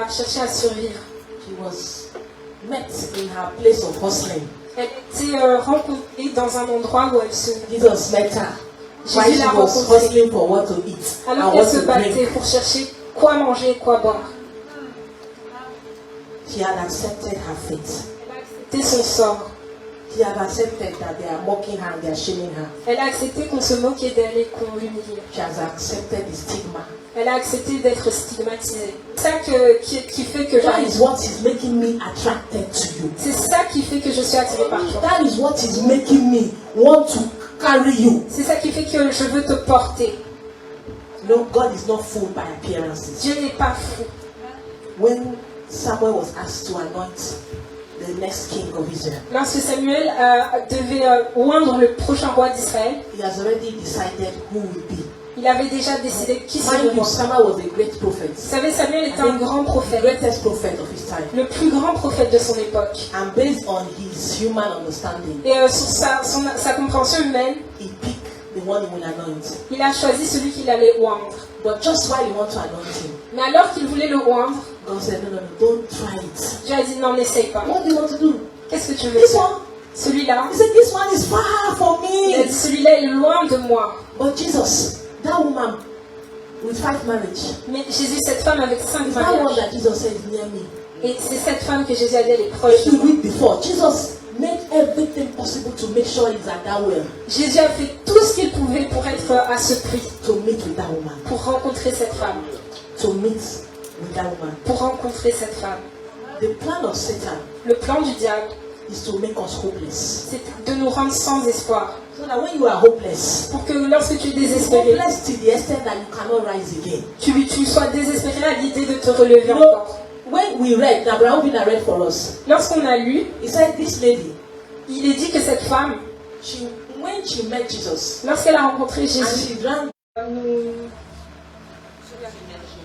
cherché à survivre. She was met in her place of hustling. Elle était rencontrée dans un endroit où elle se... Jesus met her while Jésus she l'a was rencontrée hustling for what to eat alors and qu'elle what se to battait drink. pour chercher quoi manger et quoi boire. She had accepted her fate. C'était son sort. She had accepted that they are mocking her and they are shaming her. Elle a accepté qu'on se moquait d'elle et qu'on l'humiliait. She has accepted the stigma. Elle a accepté d'être stigmatisée. C'est ça qui fait que That is what is making me attracted to you. c'est ça qui fait que je suis attirée par toi. That is what is making me want to carry you. C'est ça qui fait que je veux te porter. No, God is not fooled by appearances. Dieu n'est pas fou. When Samuel was asked to anoint the next king of Israel, Lorsque Samuel devait oindre le prochain roi d'Israël, he has already decided who will be. il avait déjà décidé qui serait Mind le you, roi. Samuel was a great prophet. Vous savez, Samuel était un grand The prophète, greatest prophet of his time. le plus grand prophète de son époque. And based on his human understanding, Et sur sa compréhension humaine, he picked the one he will anoint. il a choisi celui qu'il allait oindre. But just while he wanted to anoint him, Mais alors qu'il voulait le oindre, God said, no, don't try it. Dieu a dit non, n'essaye pas. What do you want to do? Qu'est-ce que tu veux This faire? one? Celui-là, He said, this one is far from il a dit me. celui-là est loin de moi. But Jesus, that woman with 5 marriages, Mais Jésus, cette femme avec 5 is that one mariages. that Jesus said is near me. Et c'est cette femme que Jésus a dit, elle est proche If de you moi. read before, Jesus made everything possible to make sure he's at that well, Jésus a fait tout ce qu'il pouvait pour être à ce prix, to meet with that woman, pour rencontrer cette femme, to meet with that woman. pour rencontrer cette femme. The plan of Satan Le plan du diable, is to make us hopeless. c'est de nous rendre sans espoir. So that when you are hopeless, Pour que lorsque tu es désespéré, hopeless to the extent that you cannot rise again. tu sois désespéré à l'idée de te relever You know, encore. when we read, Abraham Bina read for us, Lorsqu'on a lu, he said this lady, il est dit que cette femme, when she met Jesus, lorsqu'elle a rencontré and Jésus, she drank, nous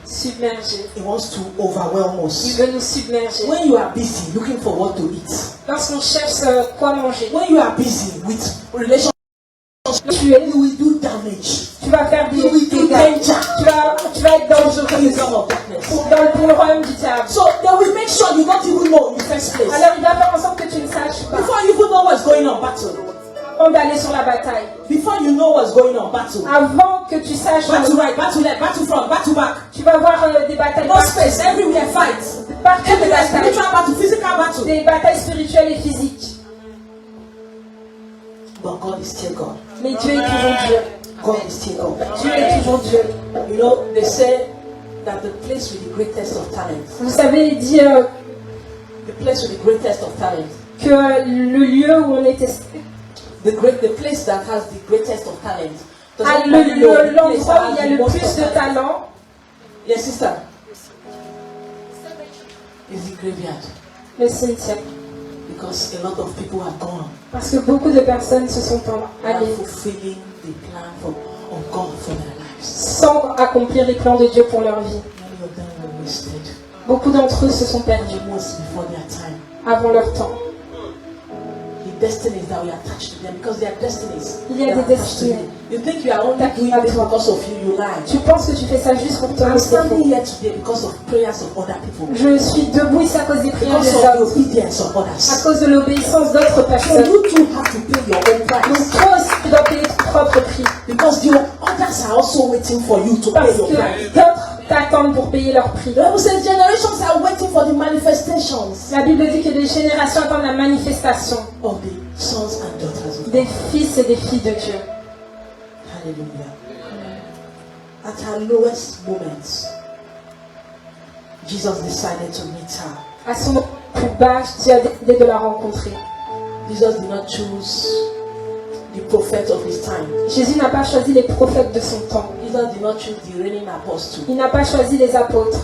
submerger. he wants to overwhelm Il us. veut nous submerger. When you are busy looking for what to eat, Lorsqu'on cherche quoi manger, when you are busy with relationships, you will do damage. tu vas faire des You will do dégâts. danger. Tu vas être For the dangereux kingdom of darkness. pour le royaume du diable. So they will make sure you don't even know in the first place. Alors il va faire en sorte que tu ne saches pas Before you even know what's going on, battle. avant d'aller sur la bataille. Before you know what's going on, battle. Avant que tu saches, Battle right, battle left, battle front, battle back. tu vas voir des batailles No space, everywhere fight. partout, des Everywhere batailles, spiritual battle, physical battle. des batailles spirituelles et physiques. But God is still God. Mais Dieu est toujours Dieu. God is still God. Dieu est toujours Dieu. You know, they say that the place with the greatest of talent, Vous savez, il dit the place with the greatest of talent, que le lieu où on est testé, the place that has the greatest of talent, doesn't le- really know the place l'endroit that où il y has a the le most plus of de talent. talent, Yes, sister. Is the graveyard. le cimetière. Because a lot of people are gone. Parce que beaucoup de personnes se sont They are allées fulfilling the plan of God for their lives. sans accomplir les plans de Dieu pour leur vie. Many of them were wasted Beaucoup d'entre eux se sont perdus almost before their time. avant leur temps. The destinies that we attach to them, because they are destinies. Il y a that des are attached to destinées. you. You think you are only doing this because of you, you lie. Tu penses que tu fais ça juste pour te I'm rester standing faux. here today because of prayers of other people. Je suis debout ici à cause des prières Because des of the hommes, obedience of à others. cause de l'obéissance d'autres So personnes. you too have to pay your own Donc price. toi aussi, tu dois payer ton propre prix. Because the others are also waiting for you to Parce pay your que price. d'autres t'attendent pour payer leur prix. The Bible says generations are waiting for the manifestations La Bible dit que des générations attendent la manifestation of the sons and daughters of God. des fils et des filles de Dieu. Hallelujah. At her lowest moments, Jesus decided to meet her. À son moment plus bas, Dieu a décidé de la rencontrer. Jesus did not choose the prophet of his time. Jésus n'a pas choisi les prophètes de son temps. Jesus did not choose the reigning apostle. Il n'a pas choisi les apôtres.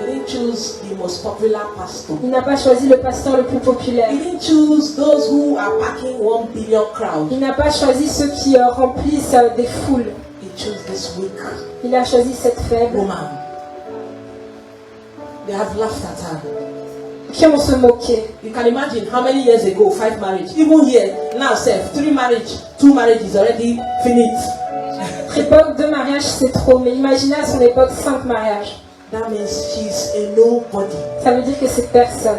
He didn't choose the most popular pastor. Il n'a pas choisi le pasteur le plus populaire. He didn't choose those who are packing 1 billion crowd. Il n'a pas choisi ceux qui remplissent des foules. He chose this weak Il a choisi cette faible woman. They have laughed at her. qui ont se moqué. You can imagine how many years ago 5 marriage. Even here, now self, 3 marriage, 2 marriages already finished. À l'époque, 2 mariages c'est trop, mais imaginez à son époque 5 mariages. that means she's a nobody. Ça veut dire que c'est personne.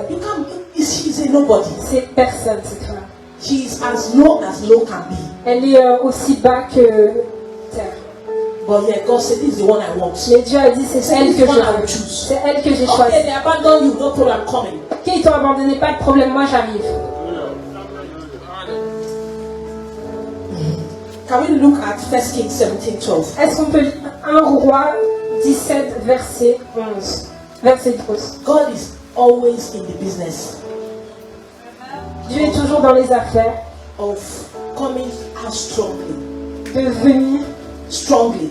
She's a nobody. C'est personne, cette femme. She's as low can be. Elle est aussi bas que terre. But yeah, God said, this is the one I want. Mais Dieu a dit, c'est elle que je veux. choose. C'est elle que j'ai choisie. Okay, they abandon you, no problem, I'm coming. Ok, ils t'ont abandonné, pas de problème, moi j'arrive. Can we look at 1 Kings 17:12? Est-ce qu'on peut lire 1 Roi 17, verset 11, verset 12. God is always in the business Dieu est toujours dans les affaires of coming out strongly. de venir Strongly.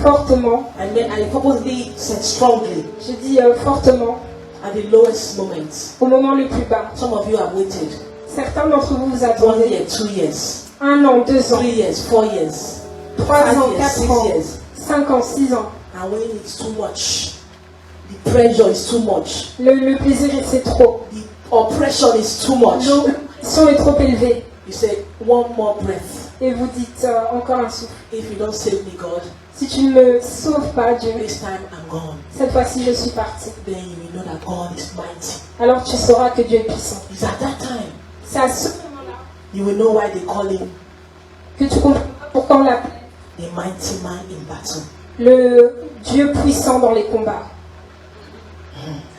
fortement. I purposely said strongly Je dis fortement at the lowest moments. au moment le plus bas. Some of you have waited Certains d'entre vous vous 1 attendez year, 2 years, 1 an, 2 ans, 3 years, 4 years, 3 5 ans, years, 4 6 ans, years. 5 ans, 6 ans. And when it's too much, the pressure is too much, Le plaisir c'est trop. the oppression is too much. L'oppression est trop élevée. You say, one more breath. Et vous dites encore un souffle. If you don't save me, God, Si tu ne me sauves pas, Dieu, this time I'm gone. cette fois-ci je suis parti. Then you will know that God is mighty. Alors tu sauras que Dieu est puissant. It's at that time C'est à ce moment-là you will know why they call him que tu comprends pourquoi on l'appelle the mighty man in battle. le Dieu puissant dans les combats.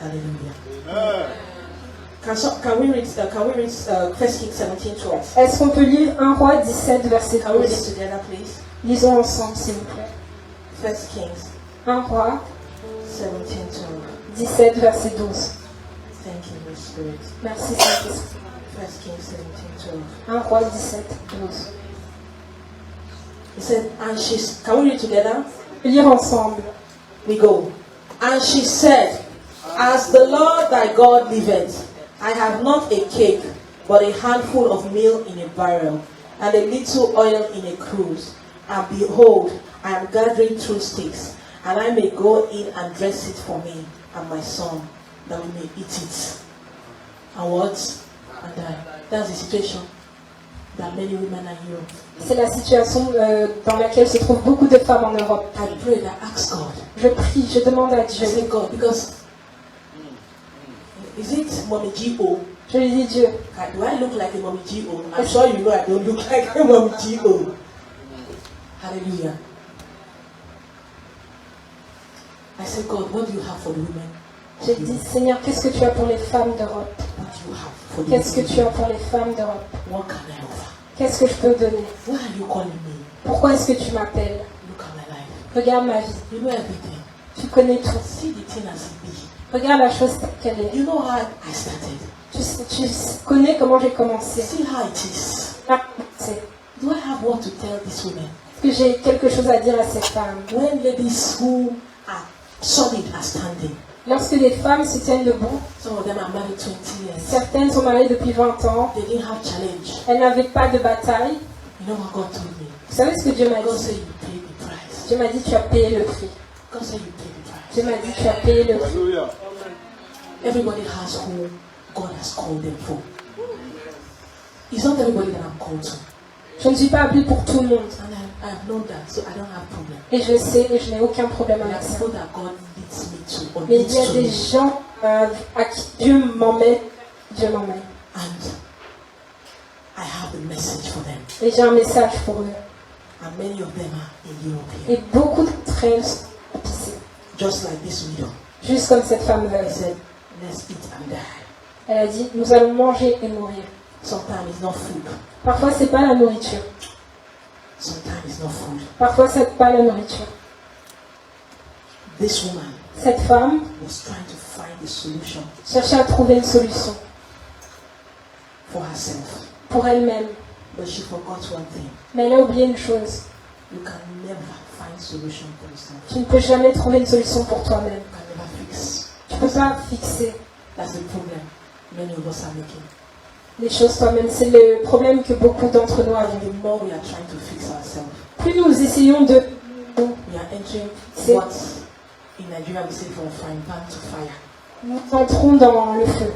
Hallelujah. Can we read 1 Kings 17:12? Est-ce qu'on peut lire 1 Roi 17, verset Can we read it 12? together, please? Lisons ensemble, s'il vous plaît. 1 Kings 1 Roi 17:12. 17, verset 12. Thank you, Holy Spirit. Merci, Saint-Esprit. 1 Kings 17:12. 1 Roi 17, 12. He said, and can we read together? Lire ensemble. We go. And she said, as the Lord thy God liveth, I have not a cake, but a handful of meal in a barrel, and a little oil in a cruse. And behold, I am gathering through sticks, and I may go in and dress it for me and my son, that we may eat it. And what? And die. That's the situation that many women are here. C'est la situation dans laquelle se trouvent beaucoup de femmes en Europe. I pray that ask God. Je prie, je demande à I Dieu. say God, because is it Mommy G.O.? Je lui dis Dieu, Do I look like a Mommy G.O.? I'm sure you know I don't look like a Mommy G.O. Hallelujah. I said, God, what do you have for the women? j'ai dit Seigneur, qu'est-ce que tu as pour les femmes d'Europe? What do you have for the Qu'est-ce que women? tu as pour les femmes d'Europe? What can I offer? Qu'est-ce que je peux donner? Why are you calling me? Pourquoi est-ce que tu m'appelles? Look at my life. Regarde ma vie. You know everything. Tu connais tout. See the thing as it be. Regarde la chose telle qu'elle est. You know how I started. Tu connais comment j'ai commencé. See how it is. C'est Do I have what to tell these women? que j'ai quelque chose à dire à ces femmes. When ladies who are solid are standing, Lorsque les femmes se tiennent debout, some of them are married 20 years. certaines sont mariées depuis 20 ans, They didn't have challenge. elles n'avaient pas de bataille. You know what God told me? Vous savez ce que Dieu m'a God dit? said you pay the price. Dieu m'a dit tu as payé le prix. God said you pay the price. Dieu m'a dit tu as payé le prix. Everybody has who God has called them for. It's not everybody that I'm called to. Je ne suis pas appelée pour tout le monde. And I have known that, so I don't have problem. Et je sais et je n'ai aucun problème There are avec ça. people that God leads me to or Mais leads il y a to des me. gens à qui Dieu m'emmène. Dieu m'emmène. And I have a message for them. Et j'ai un message pour eux. And many of them are in Europe Et here. beaucoup d'entre elles sont ici. Just like this widow. Juste comme cette femme He veuve. said, let's eat and die. Elle a dit nous allons manger et mourir. Sometimes it's not food. Parfois c'est pas la nourriture. Sometimes it's not food. Parfois c'est pas la nourriture. This woman Cette femme was trying to find a solution cherchait à trouver une solution for herself. pour elle-même. But she forgot one thing. Mais elle a oublié une chose. You can never find solution for yourself. Tu ne peux jamais trouver une solution pour toi-même. You can never fix. Tu ne peux pas fixer That's the problem many of us are making. les choses toi-même. C'est le problème que beaucoup d'entre nous And avons. the more we are trying to fix ourselves, Plus nous essayons de... we are entering C'est- what in Nigeria we say from frying pan to fire. Nous entrons dans le feu.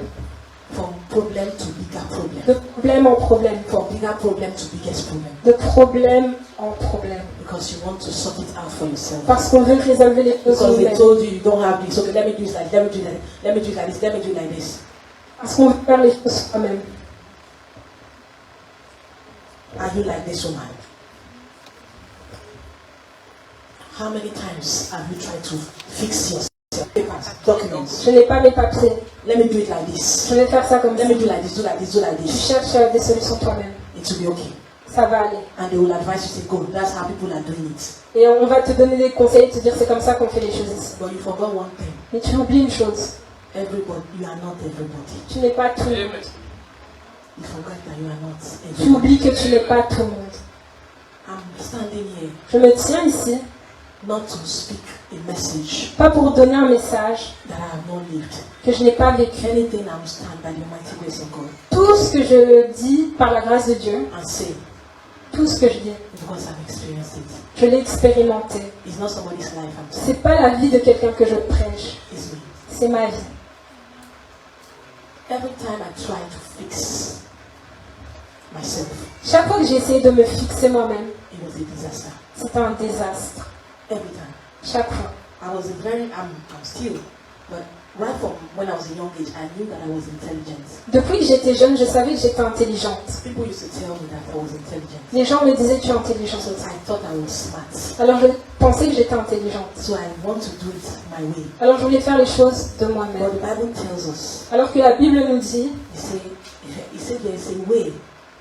From problem to bigger problem. De problème en problème. From bigger problem to biggest problem. De problème en problème. Because you want to sort it out for yourself. Parce qu'on veut résolver les choses Because they nous-mêmes. told you you don't have this. Okay, let me do this like, let me do that, let me do it like this, let me do it like this. Parce qu'on veut faire les choses soi-même. Are you like this woman? How many times have you tried to fix yourself? Papers, documents. Je n'ai pas mes papiers. Let me do it like this. Je vais faire ça comme ça. Let me do like this, do like this, do like Tu this. cherches des solutions toi-même. It will be okay. Ça va aller. And they will advise you, say, go. That's how people are doing it. Et on va te donner des conseils et te dire c'est comme ça qu'on fait les choses ici. But you forgot one thing. Mais tu oublies une chose. Everybody, you are not everybody. Tu n'es pas tout le monde. You forgot that you are not Tu everybody. oublies que tu n'es pas tout le monde. I'm standing here Je me tiens ici, not to speak a message pas pour donner un message that I have not lived. que je n'ai pas vécu. Anything I'm stand by the mighty grace of God Tout ce que je dis par la grâce de Dieu, and say tout ce que je dis, because I've experienced it. je l'ai expérimenté. It's not somebody's life I'm saying. C'est pas la vie de quelqu'un que je prêche, It's me. c'est ma vie. Every time I try to fix myself, Chaque fois que j'ai essayé de me fixer moi-même, it was a disaster. c'était un désastre. Every time. Chaque fois. I was a very, I'm still, but right from when I was a young age, I knew that I was intelligent. Depuis que j'étais jeune, je savais que j'étais intelligente. People used to tell me that I was intelligent. Les gens me disaient tu es intelligente. So I thought I was smart. Alors je pensais que j'étais intelligente. So I want to do it my way. Alors je voulais faire les choses de But moi-même. the Bible tells us, Alors que la Bible nous dit, he said there is a way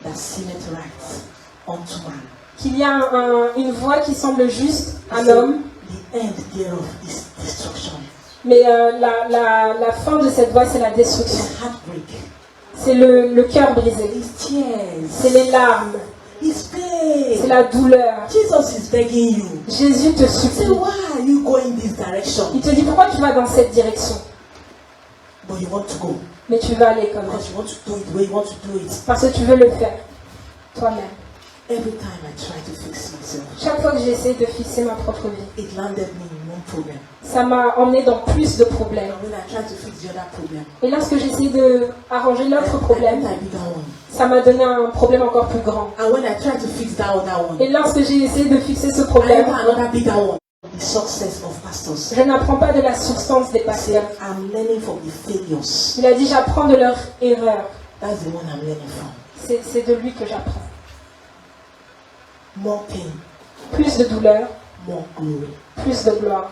that seemeth right unto man. qu'il y a une voie qui semble juste à He said, l'homme, the end thereof is destruction. mais la fin de cette voie, c'est la destruction. It's heartbreak. C'est le cœur brisé. It's tears. C'est les larmes. It's C'est pain. la douleur. Jesus is begging you. Jésus te Say, supplie. why are you going this direction? Il te dit pourquoi tu vas dans cette direction. But you want to go. Mais tu vas aller quand même. Because you want to do it the way you want to do it. Parce que tu veux le faire. Toi-même. Every time I try to fix myself, Chaque fois que j'essaie de fixer ma propre vie, it landed me in one problem. ça m'a emmené dans plus de problèmes. And when I tried to fix the other problem, Et lorsque j'essaie de arranger l'autre I problème, got a bigger one. ça m'a donné un problème encore plus grand. And when I tried to fix that other one, Et lorsque j'ai essayé de fixer ce I problème, got another bigger one. The success of pastors. je n'apprends pas de la substance des Say, pasteurs. I'm learning from the failures. Il a dit j'apprends de leurs erreurs. That's the one I'm learning from. C'est de lui que j'apprends. More pain, Plus de douleur, more glory. plus de gloire.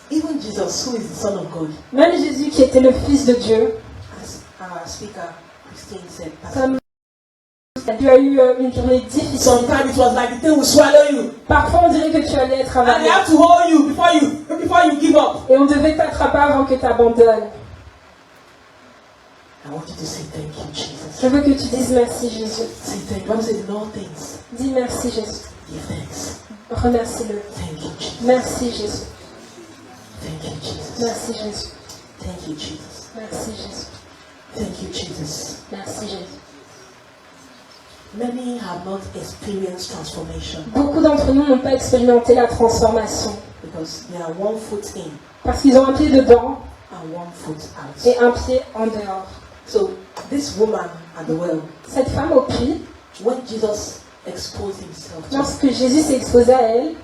Even Jesus, who is the Son of God, Même Jésus qui était le Fils de Dieu, as our speaker Christine said, comme tu as eu une journée difficile. sometimes it was like the thing will swallow you, Parfois on dirait que tu allais être and they avalé. have to hold you before you give up. Et on devait t'attraper avant que tu abandonnes. I want you to say thank you, Jesus. Je veux que tu dises merci Jésus. Say thank you. Bible says in all things, Dis merci Jésus. give thanks. Remercie-le. Thank you, Jesus. Merci Jésus. Thank you, Jesus. Merci Jésus. Thank you, Jesus. Merci Jésus. Thank you, Jesus. Merci Jésus. Many have not experienced transformation Beaucoup d'entre nous n'ont pas expérimenté la transformation because they are one foot in parce qu'ils ont un pied dedans and one foot out. et un pied en dehors. So this woman at the well, Cette femme au puits, when Jesus exposed himself to her, lorsque Jésus s'est exposé à elle,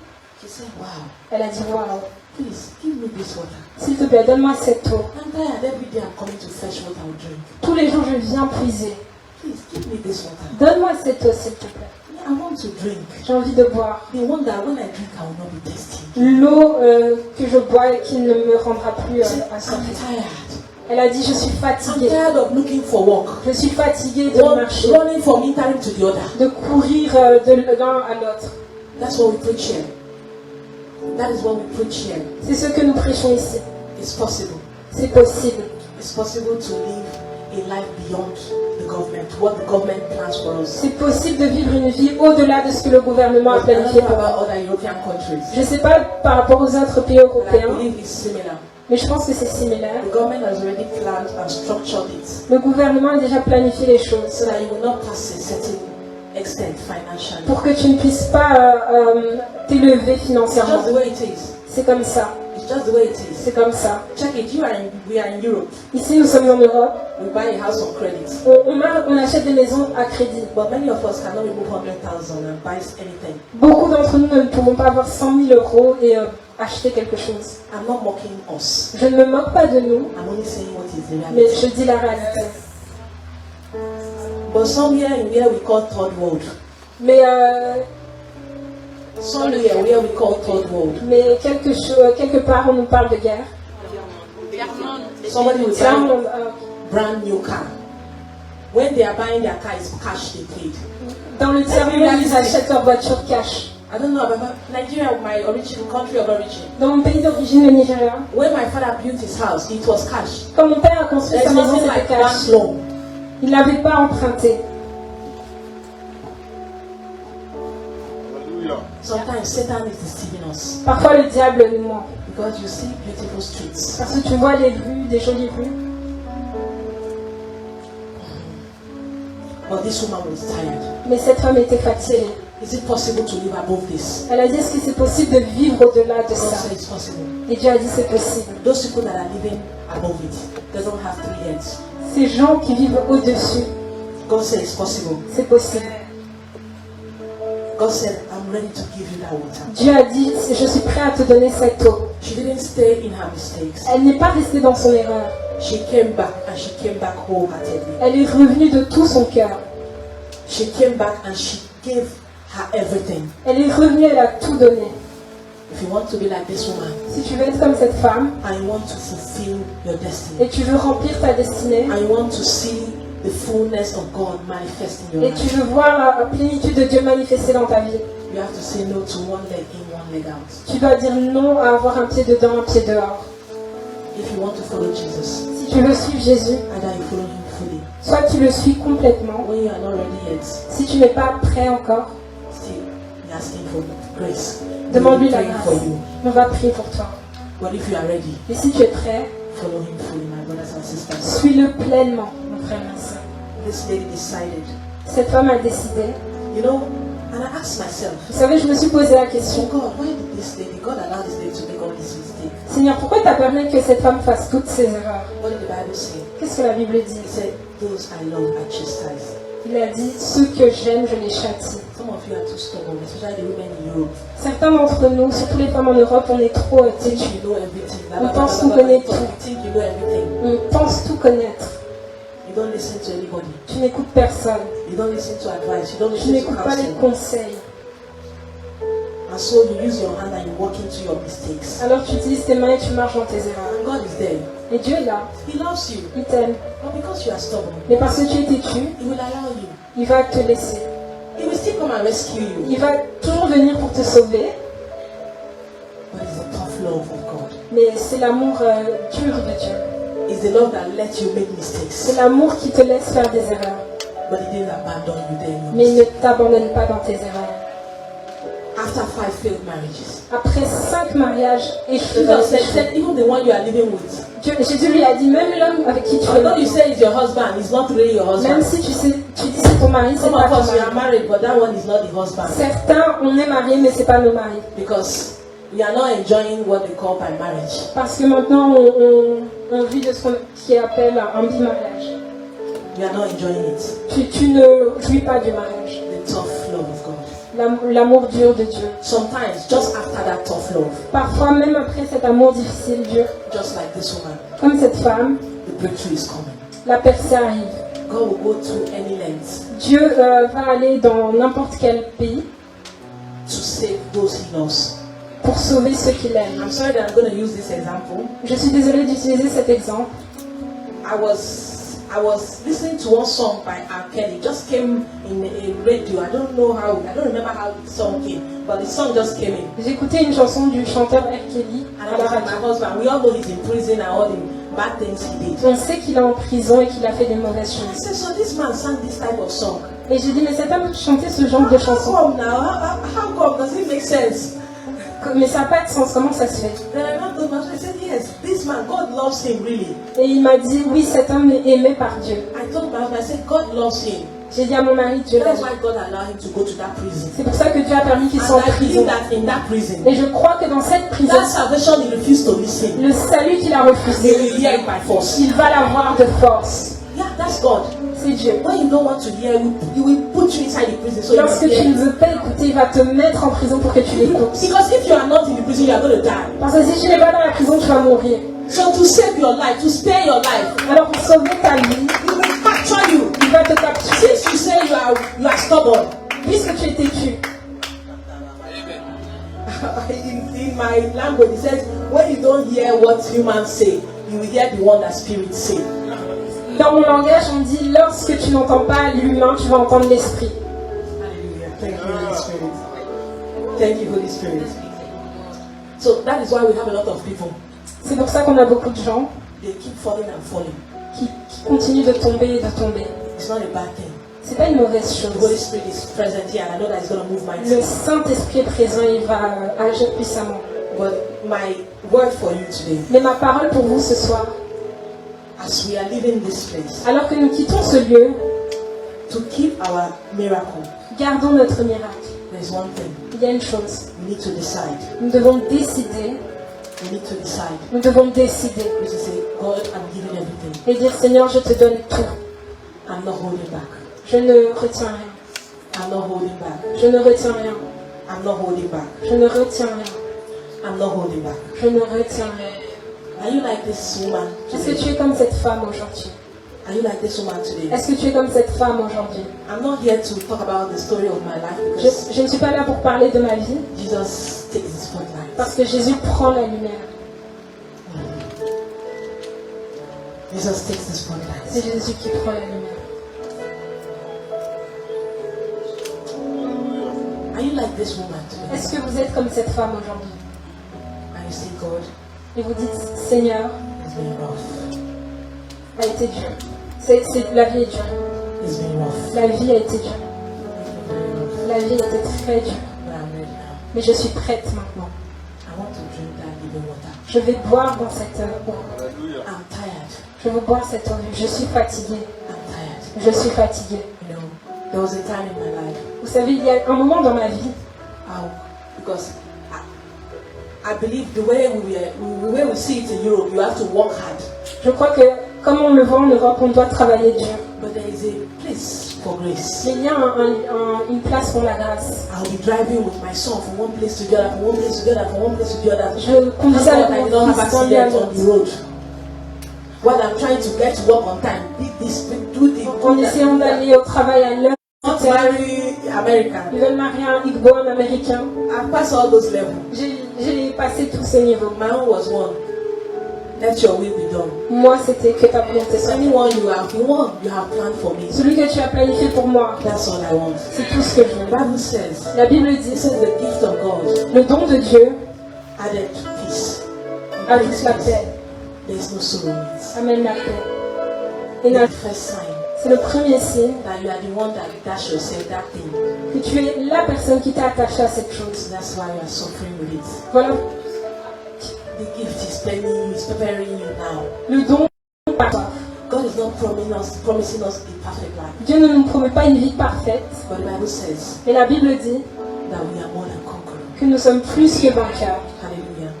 she said, wow, elle a dit waouh, please give me this water. s'il te plaît, donne-moi cette eau. I'm tired. Every day I'm coming to fetch what I'll drink. Tous les jours, je viens puiser. Please give me this water. Donne-moi cette eau, s'il te plaît. I want to drink. J'ai envie de boire. The one that when I drink I will not be thirsty. L'eau que je bois et qui ne me rendra plus She said, I'm assoiffée. tired. Elle a dit, je suis I'm fatiguée. tired of looking for work. Je suis fatiguée de marcher, Running from interim to the other. de courir de l'un à l'autre. That's what we preach here. That is what we preach here. C'est ce que nous prêchons ici. It's possible. C'est possible. It's possible to live a life beyond the government, what the government plans for us. C'est possible de vivre une vie au-delà de ce que le gouvernement a I don't planifié know pour nous. about other European countries, Je ne sais pas par rapport aux autres pays but I européens, believe it's similar. mais je pense que c'est similaire. The government has already planned and structured it Le gouvernement a déjà planifié les choses so that you will not pass a certain extent financially. pour que tu ne puisses pas t'élever It's financièrement. just the way it is. C'est comme ça. It's just the way it is. C'est comme ça. Check it. We are in Europe. Ici, nous sommes en Europe. We buy a house on credit. On achète des maisons à crédit. But many of us cannot remove 100,000 and buy anything. Beaucoup d'entre nous ne pourront pas avoir 100 000 euros et acheter quelque chose. I'm not mocking us. Je ne me moque pas de nous, I'm only saying what is the mais reality. je dis la réalité. But somewhere in where we call third world. Mais quelque part, on nous parle de guerre. Somebody will buy Tiers-monde, brand new car. When they are buying their car, it's cash they paid. dans le tiers-monde, ils achètent leur voiture cash. I don't know about Nigeria, my country of origin. Dans mon pays d'origine, le Nigeria, When my father built his house, it was cash. quand mon père a construit There's sa maison, nothing c'était like cash. bank loan. Il n'avait pas emprunté. Sometimes Satan is deceiving us Parfois, le diable nous ment. because you see beautiful streets. Parce que tu vois les rues, des jolies rues. But this woman was tired. Mais cette femme était fatiguée. Is it possible to live above this? Elle a dit, est-ce que c'est possible de vivre au-delà de God ça? said it's possible. Et Dieu a dit, c'est possible. Those people that are living above it, they don't have 3 heads. Ces gens qui vivent au-dessus, God said it's possible. c'est possible. God said, I'm ready to give you that water. Dieu a dit, je suis prêt à te donner cette eau. She didn't stay in her mistakes. Elle n'est pas restée dans son erreur. She came back and she came back wholeheartedly. Elle est revenue de tout son cœur. She came back and she gave her everything. Elle est revenue, elle a tout donné. If you want to be like this woman Si tu veux être comme cette femme and you want to fulfill your destiny et tu veux remplir ta destinée and you want to see the fullness of God manifest in your et life, tu veux voir la plénitude de Dieu manifestée dans ta vie, you have to say no to one leg in, one leg out. tu dois dire non à avoir un pied dedans, un pied dehors. If you want to follow Jesus, Si tu veux suivre Jésus, either you follow him fully. soit tu le suis complètement. When you are not ready yet, Si tu n'es pas prêt encore, still be asking for grace. demande-lui la Praying for grâce. you. On va prier pour toi. But if you are ready, Et si tu es prêt, follow him fully, my brothers and sisters. suis-le pleinement, mon frère et ma soeur. This lady decided, Cette femme a décidé. you know, and I asked myself, Vous savez, je me suis posé la so question. God, why did this lady, God allow this lady to make all these mistakes? Seigneur, pourquoi tu as permis que cette femme fasse toutes ces erreurs? What did the Bible say? Qu'est-ce que la Bible dit? It said, those I love I chastise. Il a dit, ceux que j'aime, je les châtie. Some of you are too stubborn, especially the women in Europe. Certains d'entre nous, surtout les femmes en Europe, on est trop You think têtus. you know everything. On pense tout connaître. You think you know everything. On pense tout connaître. You don't listen to anybody. Tu n'écoutes personne. You don't listen to advice. You don't Tu listen to n'écoutes pas les counsel. conseils. And so you use your hand and you walk into your mistakes. Alors tu utilises tes mains et tu marches dans tes erreurs. And God is there. Et Dieu est là. He loves you. Il t'aime. But because you are stubborn, Mais parce que tu es têtu, He will allow you. il va te laisser. He will still come and rescue you. Il va toujours venir pour te sauver. But it's the tough love of God. Mais c'est l'amour dur de Dieu. It's the love that lets you make C'est mistakes. l'amour qui te laisse faire des erreurs. But He didn't abandon you there. Mais il ne t'abandonne pas dans tes erreurs. After 5 failed marriages, Après 5 mariages échoués, Jesus said, even the one you are living with, Jésus lui a dit, même l'homme avec qui tu es although you maintenant, say it's your husband, it's not really your même husband. si tu dis c'est ton mari, c'est Some pas of ton us we are mari. married, but that one is not the husband. Certains, on est mariés, mais c'est pas nos maris. Because we are not enjoying what they call by marriage. Parce que maintenant, on vit de ce qui appelle un bimariage. We are not enjoying it. Tu ne jouis pas du mariage. The tough love of God. L'amour dur de Dieu. Sometimes, just after that tough love, Parfois, même après cet amour difficile, dur, just like this woman, comme cette femme, the breakthrough is coming. la percée arrive. God will go through any length Dieu va aller dans n'importe quel pays to save those He loves. pour sauver ceux qu'il aime. I'm sorry that I'm going to use this example. Je suis désolée d'utiliser cet exemple. I was listening to one song by R. Kelly. It just came in a radio. I don't remember how the song came, but the song just came in. J'ai écouté une chanson du chanteur R. Kelly And à I la was with radio. my husband. We all know he's in prison and all the bad things he did. On sait qu'il est en prison et qu'il a fait des mauvaises I choses. said, so this man sang this type of song. Et j'ai dit, mais cet homme chantait ce genre de How chanson. come now? How come? Does it make sense? Mais ça n'a pas de sens, comment ça se fait? Then I went to my I said, yes, this man, God loves him really. Et il m'a dit, oui, cet homme est aimé par Dieu. I told my husband, I said, God loves him. J'ai dit à mon mari, Dieu That's l'aime. why God allowed him to go to that prison. C'est pour ça que Dieu a permis qu'il soit And en I prison. believe that in that prison, Et je crois que dans cette prison, that salvation he refused to listen. le salut qu'il a He refusé, will hear it by force. il va l'avoir de force. Yeah, that's God. C'est Dieu. When you don't want to hear, he will put you inside the prison so you Lorsque can tu hear. ne veux pas écouter, il va te mettre en prison pour que tu l'écoutes. Because if you are not in the prison, you are going to die. Parce que si tu n'es pas dans la prison, tu vas mourir. So to save your life, to spare your life, Alors pour sauver ta vie, he will capture you. il va te capturer. Since you say you are stubborn, Puisque tu es têtu. in my language, it says, when you don't hear what humans say, you will hear the one that spirits say. Dans mon langage, on dit lorsque tu n'entends pas l'humain, tu vas entendre l'esprit. Hallelujah. Thank you, Holy Spirit. Thank you, Holy Spirit. So that is why we have a lot of people. C'est pour ça qu'on a beaucoup de gens They keep falling and falling. qui continuent de tomber et de tomber. It's not a bad thing. C'est pas une mauvaise The Holy chose. Spirit is present here, and I know that it's going to move my Le team. Saint-Esprit est présent et il va agir puissamment. But my word for you today, Mais ma parole pour vous ce soir, as we are leaving this place, alors que nous quittons ce lieu, to keep our miracle, gardons notre miracle. there's one thing. Il y a une chose. We need to decide. Nous devons décider. We need to decide. Nous devons décider We need to say, God, I'm giving everything. et dire Seigneur, je te donne tout. I'm not holding back. Je ne retiens rien. I'm not holding back. Je ne retiens rien. I'm not holding back. Je ne retiens rien. I'm not holding back. Je ne retiens rien. Are you like this woman Est-ce que today? tu es comme cette femme aujourd'hui? Are you like this woman today? Est-ce que tu es comme cette femme aujourd'hui? I'm not here to talk about the story of my life because Je ne suis pas là pour parler de ma vie, Jesus takes the spotlight. parce que Jésus prend la lumière. Jesus takes the C'est spotlight. Jésus qui prend la lumière. Are you like this woman today? Est-ce que vous êtes comme cette femme aujourd'hui? And you say, God, Et vous dites, Seigneur, it's been rough. a été dur. La vie est dure. It's been rough. La vie a été dure. Very rough. La vie a été très dure. But I'm ready now. Mais je suis prête maintenant. I want to drink that living water. Je vais boire dans cette eau. I'm tired. Je veux boire cette eau. Je suis fatiguée. I'm tired. Je suis fatiguée. You know, there was a time in my life Vous savez, il y a un moment dans ma vie, because I believe the way we see it in Europe, you have to work hard. je crois que comme on le voit en Europe, on doit travailler dur. But there is a place for grace. Mais il y a une place pour la grâce. I'll be driving with my son from one place to the other, from one place to the other, from one place to the other. Je conduisais Thank avec God I did not mon have fils dans les accident on the road. While I'm trying to get to work on time, en essayant d'aller au travail à l'heure. Not marry American. Ils veulent marier un Igbo, un Américain. I've passed all those levels. J'ai passé tous ces niveaux. My own was one. Let your will be done. Moi, c'était que ta volonté soit faite. Anyone you have planned for me. Celui que tu as planifié pour moi, That's all I want. c'est tout ce que je The veux. Bible says, La Bible it dit, says the gift of God le don de Dieu added peace. ajoute la paix, There is no sorrow in it. amène la paix. Et The first sign c'est le premier signe that you are the one that attach yourself that thing. que tu es la personne qui t'a attaché à cette chose. That's why you are suffering with it. Voilà, The gift is preparing you now. le don par toi. God is not promising us a perfect life. Dieu ne nous promet pas une vie parfaite, But the Bible says mais la Bible dit that we are more than conquerors. que nous sommes plus que vainqueurs. Hallelujah.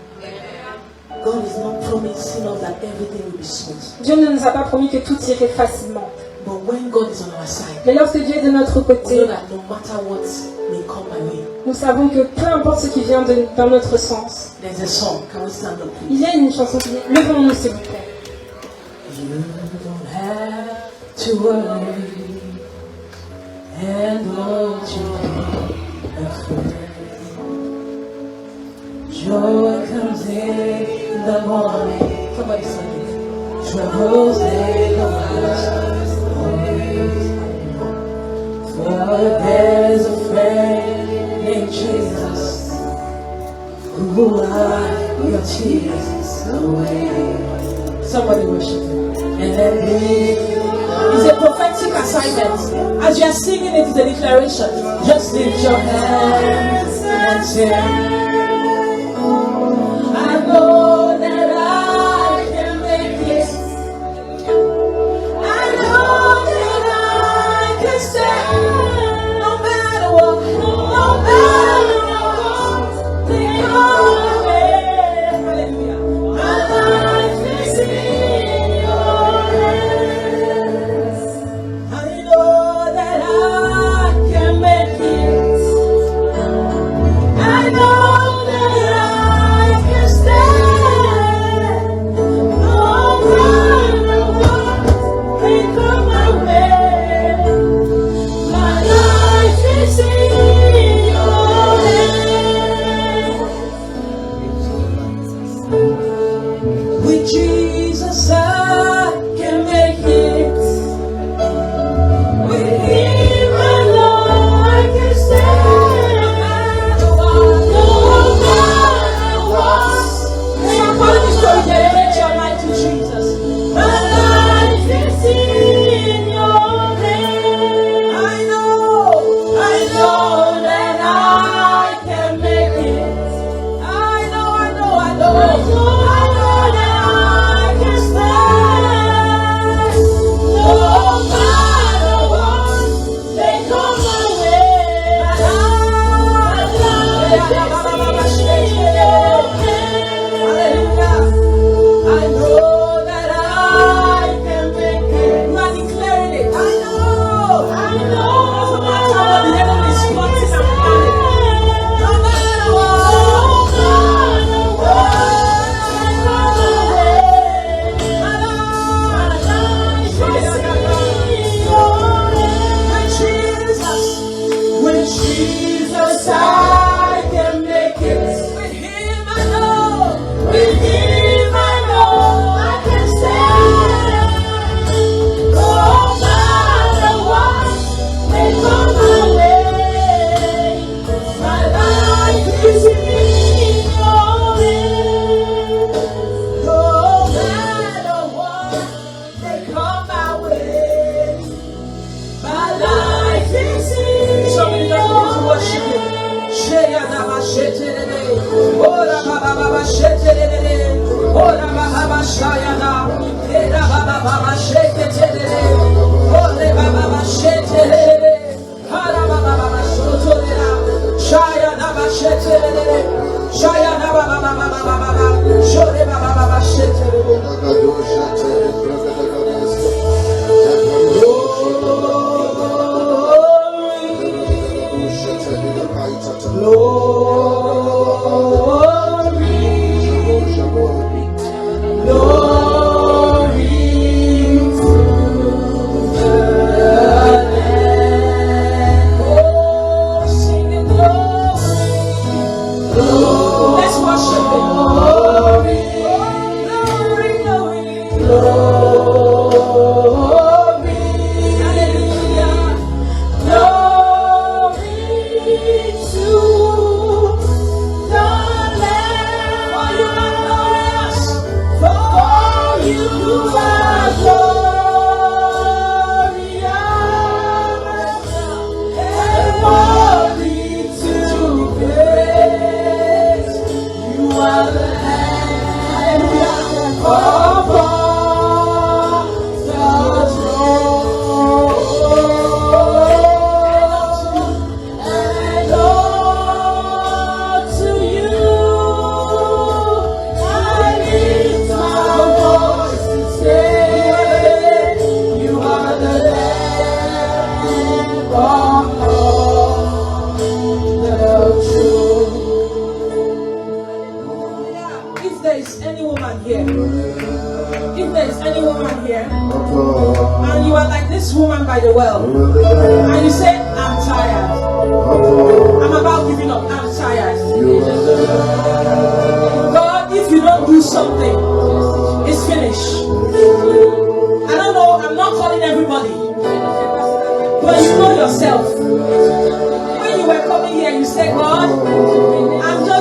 God is not promising us that everything will be smooth. Dieu ne nous a pas promis que tout irait facilement. But when God is on our side, Mais lorsque Dieu est de notre we know côté, that no matter what may come my way, nous savons que peu importe ce qui vient dans notre sens, there's a song. Can we stand up, il please? y a une chanson qui dit « Levons-nous s'il vous plaît ». You don't have to worry, and don't you be afraid. Joy comes in the morning. Somebody sing it. Troubles they always. For there's a friend named Jesus who will wipe your tears away. Somebody worship him. And then it's a prophetic assignment. As you are singing it, it's a declaration. Just lift your hands and say, I know that I can make it. I know that I can stand. When you were coming here, you said, God, I'm just